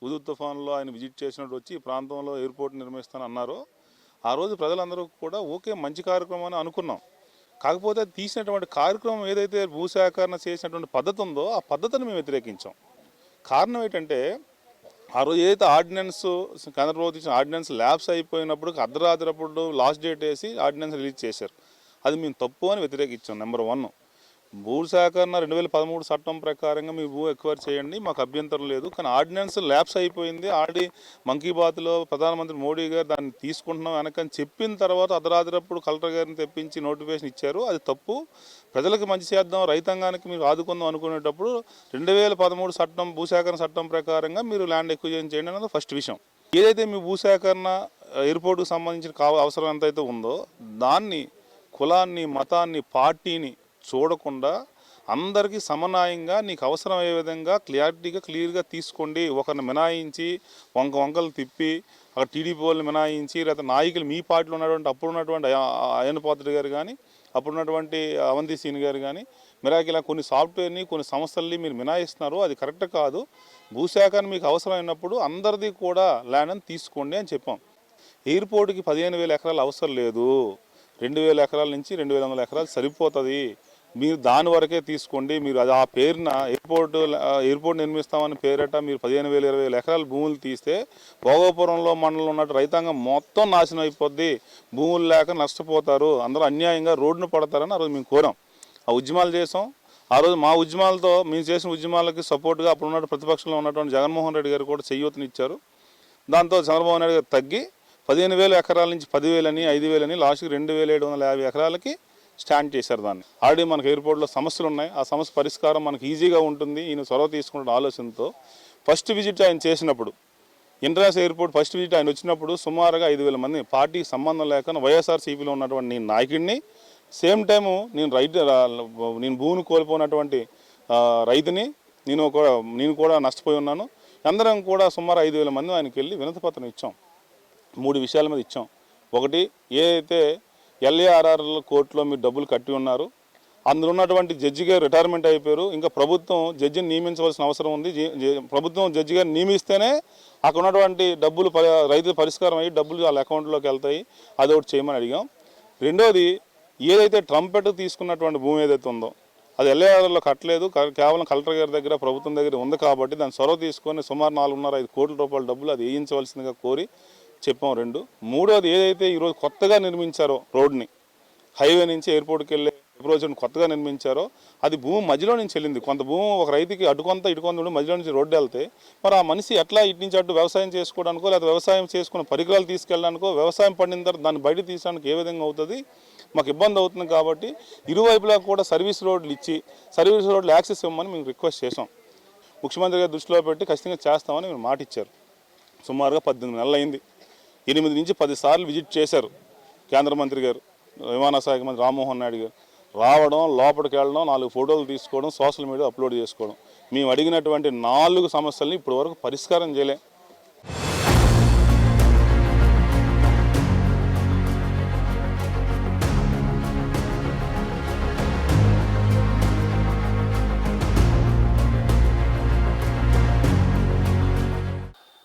హుదూద్ తుఫాన్లో ఆయన విజిట్ చేసినట్టు వచ్చి ఈ ప్రాంతంలో ఎయిర్పోర్ట్ నిర్మిస్తాను అన్నారో, ఆ రోజు ప్రజలందరూ కూడా ఓకే మంచి కార్యక్రమం అని అనుకున్నాం. కాకపోతే తీసినటువంటి కార్యక్రమం ఏదైతే భూసేకరణ చేసినటువంటి పద్ధతి ఉందో ఆ పద్ధతిని మేము వ్యతిరేకించాం. కారణం ఏంటంటే ఆ రోజు ఏదైతే ఆర్డినెన్స్ కేంద్ర ప్రభుత్వం ఇచ్చిన ఆర్డినెన్స్ ల్యాబ్స్ అయిపోయినప్పుడు అర్ధరాత్రప్పుడు లాస్ట్ డేట్ వేసి ఆర్డినెన్స్ రిలీజ్ చేశారు. అది మేము తప్పు అని వ్యతిరేకించాం. నెంబర్ 1, భూసేకరణ 2013 చట్టం ప్రకారంగా మీరు భూ ఎక్వైర్ చేయండి, మాకు అభ్యంతరం లేదు. కానీ ఆర్డినెన్స్ ల్యాబ్స్ అయిపోయింది. ఆల్రెడీ మన్ కీ బాత్లో ప్రధానమంత్రి మోడీ గారు దాన్ని తీసుకుంటున్నాం వెనకని చెప్పిన తర్వాత అర్ధరాత్రప్పుడు కలెక్టర్ గారిని తెప్పించి నోటిఫికేషన్ ఇచ్చారు. అది తప్పు. ప్రజలకు మంచి చేద్దాం, రైతాంగానికి మీరు ఆదుకుందాం అనుకునేటప్పుడు 2013 చట్టం భూసేకరణ చట్టం ప్రకారంగా మీరు ల్యాండ్ ఎక్విజిషన్ చేయండి అన్నది ఫస్ట్ విషయం. ఏదైతే మీ భూసేకరణ ఎయిర్పోర్టుకు సంబంధించిన అవసరం ఎంతైతే ఉందో దాన్ని కులాన్ని, మతాన్ని, పార్టీని చూడకుండా అందరికీ సమన్యాయంగా నీకు అవసరమయ్యే విధంగా క్లియర్గా తీసుకోండి. ఒకరిని మినాయించి వంకలు తిప్పి అక్కడ టీడీపీ వాళ్ళని మినాయించి లేకపోతే నాయకులు మీ పార్టీలో ఉన్నటువంటి అప్పుడు ఉన్నటువంటి అయ్యన్న పాత్రుడు గారు కానీ అప్పుడు ఉన్నటువంటి అవంతి సీని గారు కానీ ఇలా కొన్ని సాఫ్ట్వేర్ని కొన్ని సంస్థల్ని మీరు మినాయిస్తున్నారు. అది కరెక్ట్ కాదు. భూసేకరణ మీకు అవసరమైనప్పుడు అందరిది కూడా ల్యాండ్ అని తీసుకోండి అని చెప్పాం. ఎయిర్పోర్ట్కి 15,000 ఎకరాలు అవసరం లేదు. 2,000 ఎకరాల నుంచి 2,100 ఎకరాలు సరిపోతుంది. మీరు దాని వరకే తీసుకోండి. మీరు అది ఆ పేరున ఎయిర్పోర్ట్ నిర్మిస్తామని పేరట మీరు 15,000-20,000 ఎకరాల భూములు తీస్తే భోగాపురంలో మండలంలో ఉన్న రైతాంగం మొత్తం నాశనం అయిపోద్ది. భూములు లేక నష్టపోతారు, అందరూ అన్యాయంగా రోడ్డును పడతారని ఆ రోజు మేము కోరాం. ఆ ఉద్యమాలు చేసాం. ఆ రోజు మా ఉద్యమాలతో మేము చేసిన ఉద్యమాలకి సపోర్ట్గా అప్పుడు ఉన్న ప్రతిపక్షంలో ఉన్నటువంటి జగన్మోహన్ రెడ్డి గారు కూడా చేయూతనిచ్చారు. దాంతో చంద్రబాబు నాయుడు గారు తగ్గి 15,000 ఎకరాల నుంచి 10,000 అని 5,000 అని లాస్ట్కి 2,750 ఎకరాలకి స్టాండ్ చేశారు. దాన్ని ఆల్రెడీ మనకు ఎయిర్పోర్ట్లో సమస్యలు ఉన్నాయి. ఆ సమస్య పరిష్కారం మనకు ఈజీగా ఉంటుంది ఈయన చొరవ తీసుకున్న ఆలోచనతో ఫస్ట్ విజిట్ ఆయన చేసినప్పుడు ఇంటర్నేషనల్ ఎయిర్పోర్ట్ ఫస్ట్ విజిట్ ఆయన వచ్చినప్పుడు సుమారుగా 5,000 మంది పార్టీకి సంబంధం లేకుండా వైఎస్ఆర్సీపీలో ఉన్నటువంటి నేను నాయకుడిని, సేమ్ టైము నేను భూమిని కోల్పోయినటువంటి రైతుని, నేను కూడా నష్టపోయి ఉన్నాను. అందరం కూడా సుమారు 5,000 మంది ఆయనకి వెళ్ళి వినతిపత్రం ఇచ్చాం. 3 విషయాల మీద ఇచ్చాం. ఒకటి, ఏదైతే LARR కోర్టులో మీరు డబ్బులు కట్టి ఉన్నారు, అందులో ఉన్నటువంటి జడ్జి గారు రిటైర్మెంట్ అయిపోయారు. ఇంకా ప్రభుత్వం జడ్జిని నియమించవలసిన అవసరం ఉంది. ప్రభుత్వం జడ్జి గారు నియమిస్తేనే అక్కడ ఉన్నటువంటి డబ్బులు రైతు పరిష్కారం అయ్యి డబ్బులు వాళ్ళ అకౌంట్లోకి వెళ్తాయి. అది ఒకటి చేయమని అడిగాం. రెండోది, ఏదైతే ట్రంపెట్ తీసుకున్నటువంటి భూమి ఏదైతే ఉందో అది LARRలో కట్టలేదు, కేవలం కలెక్టర్ గారి దగ్గర ప్రభుత్వం దగ్గర ఉంది కాబట్టి దాన్ని చొరవ తీసుకొని సుమారు 4.5 కోట్ల రూపాయల డబ్బులు అది వేయించవలసిందిగా కోరి చెప్పాం. 2. మూడోది, ఏదైతే ఈరోజు కొత్తగా నిర్మించారో రోడ్ని హైవే నుంచి ఎయిర్పోర్ట్కి వెళ్ళే అప్రోచ్ కొత్తగా నిర్మించారో అది భూమి మధ్యలో నుంచి వెళ్ళింది. కొంత భూమి ఒక రైతుకి అటుకొంత ఇటుకొంత మధ్యలో నుంచి రోడ్డు వెళ్తే మరి ఆ మనిషి ఎట్లా ఇటు నుంచి అటు వ్యవసాయం చేసుకోవడానికో లేదా వ్యవసాయం చేసుకున్న పరికరాలు తీసుకెళ్ళడానికో వ్యవసాయం పండిన తర్వాత దాన్ని బయట తీసడానికి ఏ విధంగా అవుతుంది, మాకు ఇబ్బంది అవుతుంది. కాబట్టి ఇరువైపులా కూడా సర్వీస్ రోడ్లు ఇచ్చి సర్వీస్ రోడ్లు యాక్సెస్ ఇవ్వమని మేము రిక్వెస్ట్ చేసాం. ముఖ్యమంత్రి గారు దృష్టిలో పెట్టి ఖచ్చితంగా చేస్తామని మీరు మాట ఇచ్చారు. సుమారుగా 18 నెలలు అయింది. 8 నుంచి 10 సార్లు విజిట్ చేశారు కేంద్ర మంత్రి గారు, విమానయాన శాఖ మంత్రి రామ్మోహన్ నాయుడు గారు. రావడం, లోపలికి వెళ్ళడం, 4 ఫోటోలు తీసుకోవడం, సోషల్ మీడియా అప్లోడ్ చేసుకోవడం. మేము అడిగినటువంటి 4 సమస్యలని ఇప్పటి వరకు పరిష్కారం చేయలే.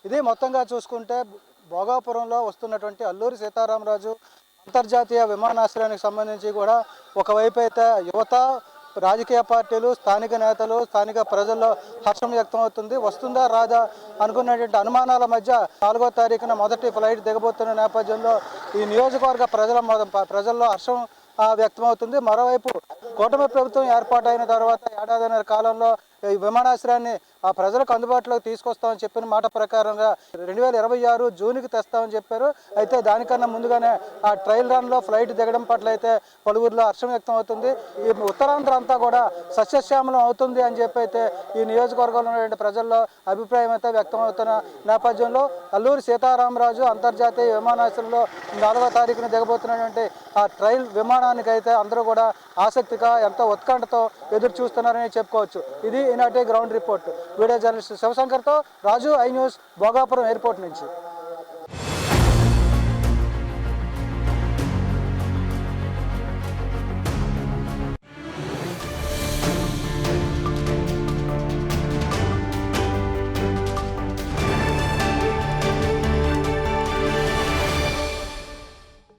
ఇది మొత్తంగా చూసుకుంటే భోగాపురంలో వస్తున్నటువంటి అల్లూరి సీతారామరాజు అంతర్జాతీయ విమానాశ్రయానికి సంబంధించి కూడా ఒకవైపు అయితే యువత, రాజకీయ పార్టీలు, స్థానిక నేతలు, స్థానిక ప్రజల్లో హర్షం వ్యక్తమవుతుంది. వస్తుందా రాదా అనుకున్నటువంటి అనుమానాల మధ్య 4వ తారీఖున మొదటి ఫ్లైట్ దిగబోతున్న నేపథ్యంలో ఈ నియోజకవర్గ ప్రజల్లో హర్షం వ్యక్తమవుతుంది. మరోవైపు కూటమి ప్రభుత్వం ఏర్పాటైన తర్వాత 1.5 ఏడాదిన్నర కాలంలో ఈ విమానాశ్రయాన్ని ప్రజలకు అందుబాటులోకి తీసుకొస్తామని చెప్పిన మాట ప్రకారంగా 2026 జూన్కి తెస్తామని చెప్పారు. అయితే దానికన్నా ముందుగానే ఆ ట్రయల్ రన్లో ఫ్లైట్ దిగడం పట్ల అయితే పలువురిలో హర్షం వ్యక్తం అవుతుంది. ఈ ఉత్తరాంధ్ర అంతా కూడా సస్యశ్యామలం అవుతుంది అని చెప్పి అయితే ఈ నియోజకవర్గంలో ఉన్నటువంటి ప్రజల్లో అభిప్రాయం అయితే వ్యక్తం అవుతున్న నేపథ్యంలో అల్లూరి సీతారామరాజు అంతర్జాతీయ విమానాశ్రయంలో 4వ తారీఖున దిగబోతున్నటువంటి ఆ ట్రయల్ విమానానికి అయితే అందరూ కూడా ఆసక్తిగా ఎంతో ఉత్కంఠతో ఎదురు చూస్తున్నారని చెప్పుకోవచ్చు. ఇది ఈనాటి గ్రౌండ్ రిపోర్ట్. వీడియో జర్నలిస్ట్ శివశంకర్తో Raju, I News, Bhogapuram airport నుంచి.